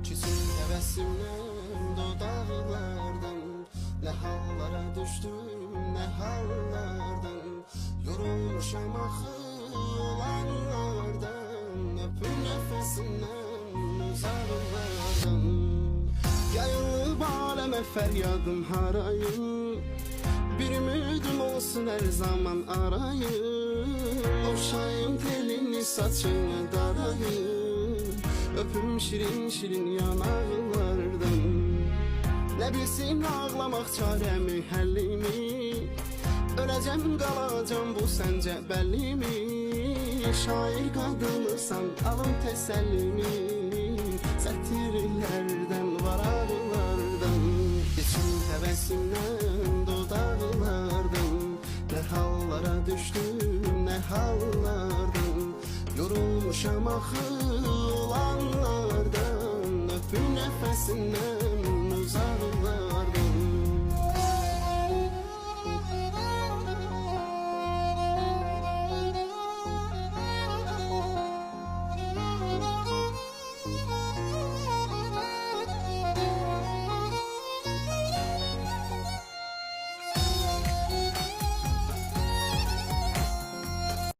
Küsün təbəssümdən dodaqlardan, nə hallara düşdüm, nə hallardan. Yorulmuşam axı olanlardan, öpün nəfəsindən uzaqlardan. Yayılıb aləmə fəryadım harayım, bir ümidim olsun her zaman arayım. Oşayım telini saçını darayım, öpüm şirin şirin yanaqlardan. Ne bilsin ağlamaq çarəmi, həllimi, öləcəm qalacam bu səncə bəllimi. Şair qadınısan alın təsəllimi, sətirlərdən varaqlardan. Geçin təbəssümdən dodaqlardan, nə hallara düşdüm, nə hallardan. Yorulmuşam axı olanlardan, öpün nəfəsindən